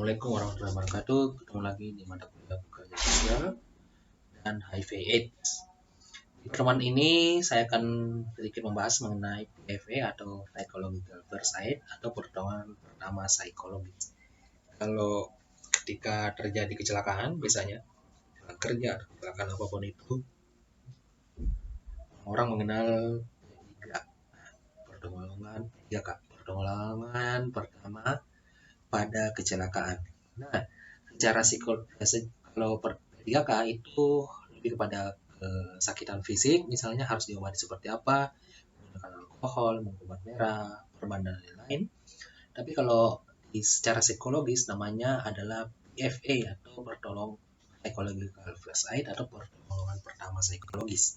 Assalamualaikum warahmatullahi wabarakatuh. Ketemu lagi di mata kuliah pekerja sosial dan HIV/AIDS. Di pertemuan ini saya akan sedikit membahas mengenai PFA atau Psychological First Aid atau pertolongan pertama psikologis. Kalau ketika terjadi kecelakaan, biasanya kerja atau kecelakaan apapun itu, orang mengenal pertolongan pertama pada kecelakaan. Nah, secara kalau per 3K itu lebih kepada kesakitan fisik, misalnya harus diobati seperti apa, menggunakan alkohol, minum obat merah, perban dan lain-lain. Tapi kalau secara psikologis namanya adalah PFA atau pertolongan psychological first aid atau pertolongan pertama psikologis.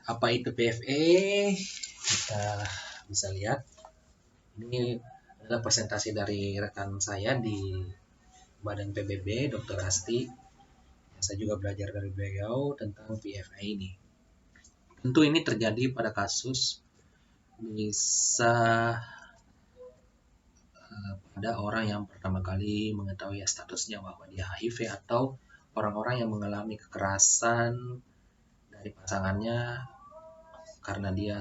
Apa itu PFA? Kita bisa lihat. Ini adalah presentasi dari rekan saya di Badan PBB, Dr. Asti. Saya juga belajar dari beliau tentang PFA ini. Tentu ini terjadi pada kasus bisa pada orang yang pertama kali mengetahui statusnya bahwa dia HIV atau orang-orang yang mengalami kekerasan dari pasangannya karena dia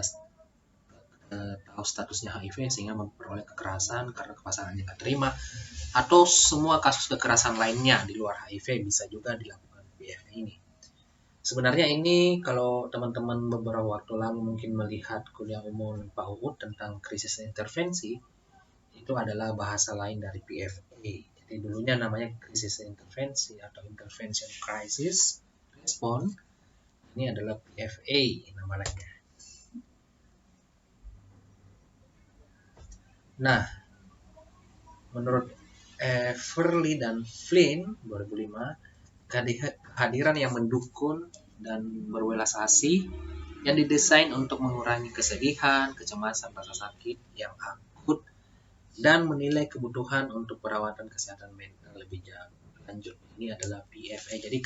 tahu statusnya HIV sehingga memperoleh kekerasan karena pasangannya nggak terima, atau semua kasus kekerasan lainnya di luar HIV bisa juga dilakukan PFA ini. Sebenarnya ini kalau teman-teman beberapa waktu lalu mungkin melihat kuliah umum Pak Uut tentang krisis intervensi, itu adalah bahasa lain dari PFA. Jadi dulunya namanya krisis intervensi atau intervention crisis response. Ini adalah PFA nama lainnya. Nah, menurut Everly dan Flynn 2005, kehadiran yang mendukung dan berwelas asih yang didesain untuk mengurangi kesedihan, kecemasan, rasa sakit yang akut dan menilai kebutuhan untuk perawatan kesehatan mental lebih lanjut. Ini adalah PFA. Jadi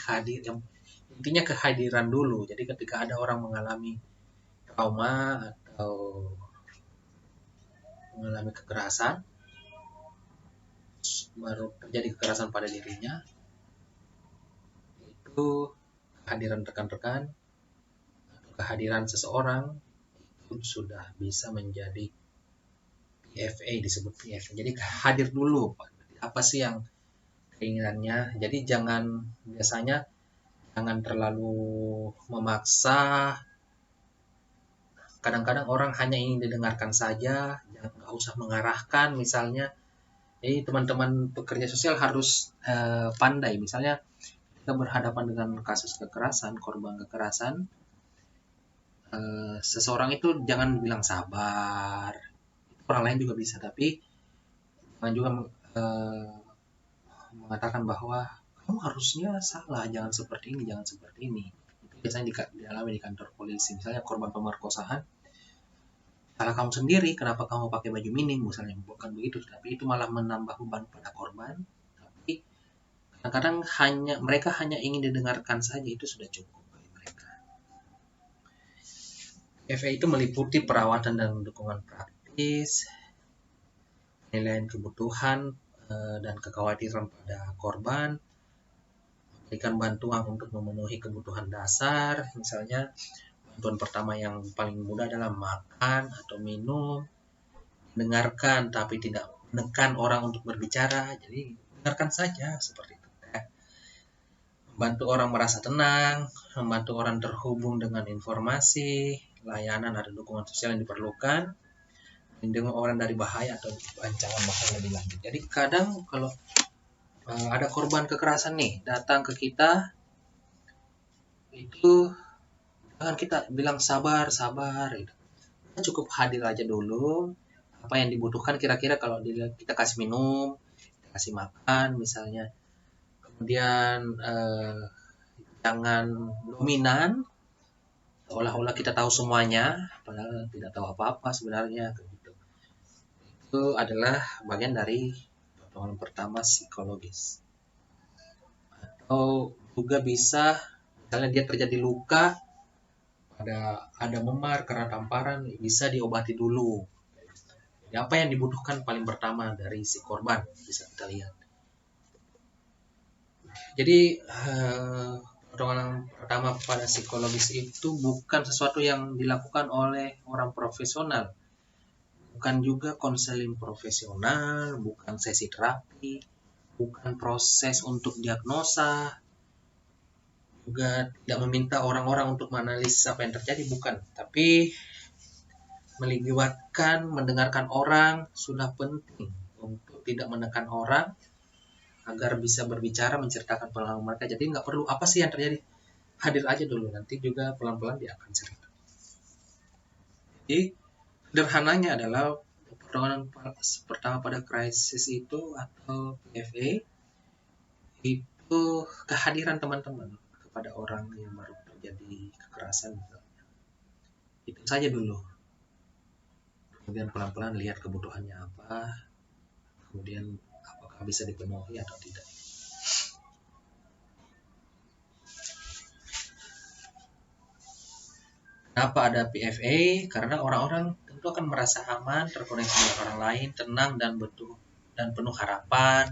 intinya kehadiran dulu. Jadi ketika ada orang mengalami trauma atau mengalami kekerasan, baru terjadi kekerasan pada dirinya, itu kehadiran rekan-rekan atau kehadiran seseorang itu sudah bisa menjadi PFA, disebut PFA. Jadi hadir dulu, apa sih yang keinginannya. Jadi biasanya jangan terlalu memaksa. Kadang-kadang orang hanya ingin didengarkan saja, nggak usah mengarahkan misalnya. Jadi teman-teman pekerja sosial harus pandai. Misalnya kita berhadapan dengan kasus kekerasan, korban kekerasan, seseorang itu jangan bilang sabar. Orang lain juga bisa, tapi jangan juga mengatakan bahwa kamu harusnya salah, jangan seperti ini, jangan seperti ini. Itu biasanya dialami di kantor polisi. Misalnya korban pemerkosaan, salah kamu sendiri, kenapa kamu pakai baju minim, misalnya, bukan begitu, tapi itu malah menambah beban pada korban. Tapi kadang-kadang mereka hanya ingin didengarkan saja, itu sudah cukup bagi mereka. PFA itu meliputi perawatan dan dukungan praktis, penilaian kebutuhan dan kekhawatiran pada korban, memberikan bantuan untuk memenuhi kebutuhan dasar, misalnya bantuan pertama yang paling mudah adalah makan atau minum, dengarkan tapi tidak menekan orang untuk berbicara, jadi dengarkan saja seperti itu. Membantu orang merasa tenang, membantu orang terhubung dengan informasi, layanan atau dukungan sosial yang diperlukan, melindungi orang dari bahaya atau ancaman bahaya lebih lanjut. Jadi kadang kalau ada korban kekerasan nih datang ke kita, itu jangan kita bilang sabar gitu. Kita cukup hadir aja dulu. Apa yang dibutuhkan kira-kira, kalau kita kasih minum, kita kasih makan misalnya, kemudian jangan dominan seolah-olah kita tahu semuanya padahal tidak tahu apa-apa sebenarnya gitu. Itu adalah bagian dari pertolongan pertama psikologis. Atau juga bisa misalnya dia terjadi luka, ada memar karena tamparan, bisa diobati dulu. Jadi apa yang dibutuhkan paling pertama dari si korban bisa kita lihat. Jadi pertolongan pertama pada psikologis itu bukan sesuatu yang dilakukan oleh orang profesional, bukan juga konseling profesional, bukan sesi terapi, bukan proses untuk diagnosa, juga tidak meminta orang-orang untuk menganalisis apa yang terjadi, bukan. Tapi melibatkan, mendengarkan orang sudah penting untuk tidak menekan orang agar bisa berbicara, menceritakan pengalaman mereka. Jadi nggak perlu apa sih yang terjadi, hadir aja dulu, nanti juga pelan-pelan dia akan cerita. Jadi sederhananya adalah pertolongan pertama pada krisis itu atau PFA itu kehadiran teman-teman kepada orang yang baru terjadi kekerasan. Itu saja dulu. Kemudian pelan-pelan lihat kebutuhannya apa, kemudian apakah bisa dipenuhi atau tidak. Kenapa ada PFA? Karena orang-orang tentu akan merasa aman, terkoneksi dengan orang lain, tenang dan penuh harapan.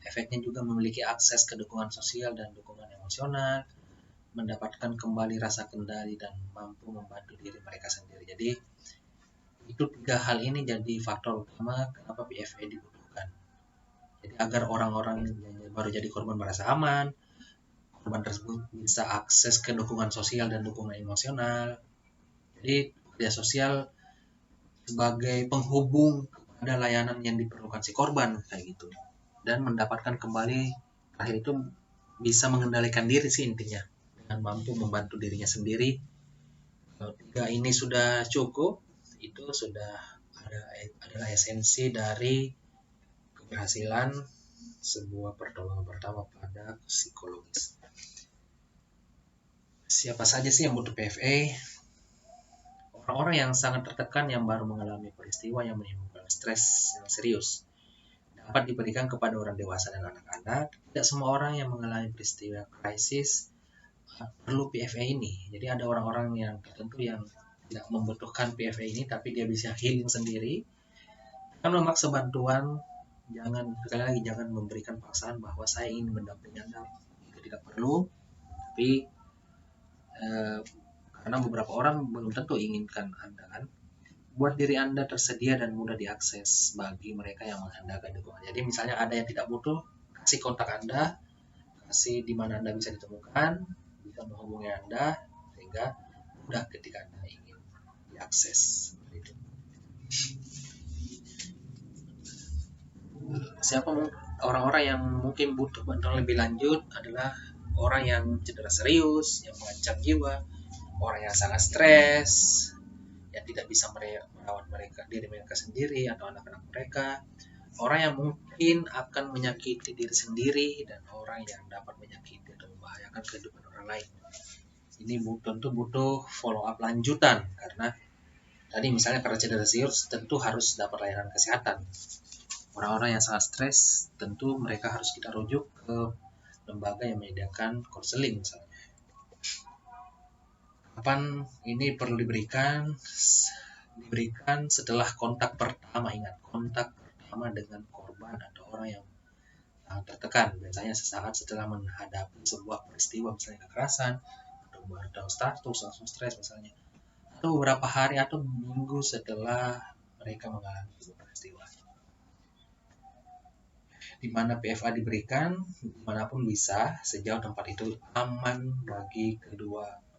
Efeknya juga memiliki akses ke dukungan sosial dan dukungan emosional, mendapatkan kembali rasa kendali dan mampu membantu diri mereka sendiri. Jadi itu 3 hal ini jadi faktor utama kenapa PFA dibutuhkan. Jadi agar orang-orang yang baru jadi korban merasa aman, korban tersebut bisa akses ke dukungan sosial dan dukungan emosional. Jadi kerja sosial sebagai penghubung kepada layanan yang diperlukan si korban kayak gitu, dan mendapatkan kembali akhir itu bisa mengendalikan diri sih intinya, dan mampu membantu dirinya sendiri. Kalau 3 ini sudah cukup, itu sudah adalah esensi dari keberhasilan sebuah pertolongan pertama pada psikologis. Siapa saja sih yang butuh PFA? Orang-orang yang sangat tertekan yang baru mengalami peristiwa yang menimbulkan stres yang serius dapat diberikan kepada orang dewasa dan anak-anak. Tidak semua orang yang mengalami peristiwa krisis perlu PFA ini. Jadi ada orang-orang yang tertentu yang tidak membutuhkan PFA ini, tapi dia bisa healing sendiri. Kan memaksa bantuan, sekali lagi jangan memberikan paksaan bahwa saya ingin mendampingi Anda. Itu tidak perlu. Tapi karena beberapa orang belum tentu inginkan Anda kan. Buat diri Anda tersedia dan mudah diakses bagi mereka yang menghendaki dukungan. Jadi misalnya ada yang tidak butuh, kasih kontak Anda, kasih di mana Anda bisa ditemukan, bisa menghubungi Anda, sehingga mudah ketika Anda ingin diakses. Siapa orang-orang yang mungkin butuh bantuan lebih lanjut adalah orang yang cedera serius, yang mengancam jiwa, orang yang sangat stres, yang tidak bisa merawat diri mereka sendiri atau anak-anak mereka, orang yang mungkin akan menyakiti diri sendiri, dan orang yang dapat menyakiti atau membahayakan kehidupan orang lain. Ini tentu butuh follow up lanjutan, karena tadi misalnya karena cedera serius tentu harus dapat layanan kesehatan. Orang-orang yang sangat stres tentu mereka harus kita rujuk ke lembaga yang menyediakan konseling misalnya. Kapan ini perlu diberikan setelah kontak pertama. Ingat, kontak pertama dengan korban atau orang yang tertekan, biasanya sesaat setelah menghadapi sebuah peristiwa misalnya kekerasan, atau baru tahu status langsung stres misalnya, atau beberapa hari atau minggu setelah mereka mengalami sebuah peristiwa. Di mana PFA diberikan, dimanapun bisa, sejauh tempat itu aman bagi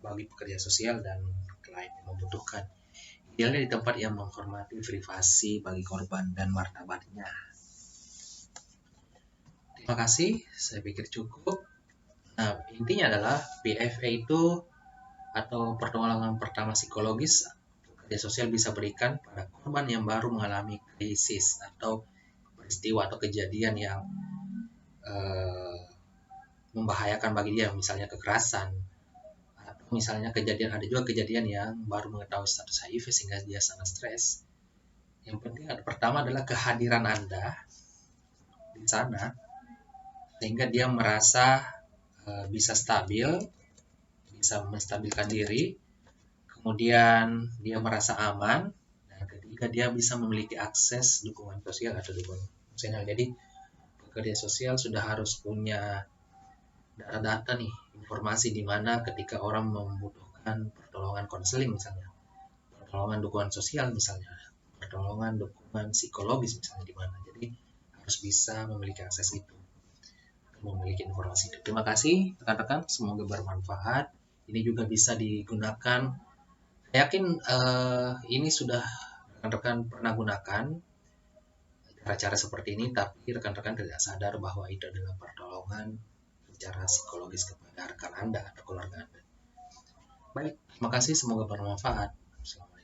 pekerja sosial dan klien yang membutuhkan. Idealnya di tempat yang menghormati privasi bagi korban dan martabatnya. Terima kasih, saya pikir cukup. Nah, intinya adalah PFA itu atau pertolongan pertama psikologis kerja sosial bisa berikan pada korban yang baru mengalami krisis atau peristiwa atau kejadian yang membahayakan bagi dia, misalnya kekerasan, atau misalnya ada juga kejadian yang baru mengetahui status HIV sehingga dia sangat stres. Yang penting pertama adalah kehadiran Anda di sana sehingga dia merasa bisa stabil, bisa menstabilkan diri, kemudian dia merasa aman, dan jika dia bisa memiliki akses dukungan sosial atau dukungan emosional. Jadi pekerja sosial sudah harus punya data-data nih, informasi di mana ketika orang membutuhkan pertolongan konseling misalnya, pertolongan dukungan sosial misalnya, pertolongan dukungan psikologis misalnya di mana. Jadi harus bisa memiliki akses itu, memiliki informasi itu. Terima kasih rekan-rekan, semoga bermanfaat. Ini juga bisa digunakan. Saya yakin ini sudah rekan-rekan pernah gunakan cara-cara seperti ini, tapi rekan-rekan tidak sadar bahwa itu adalah pertolongan secara psikologis kepada rekan Anda atau keluarga Anda. Baik, terima kasih, semoga bermanfaat. Selamat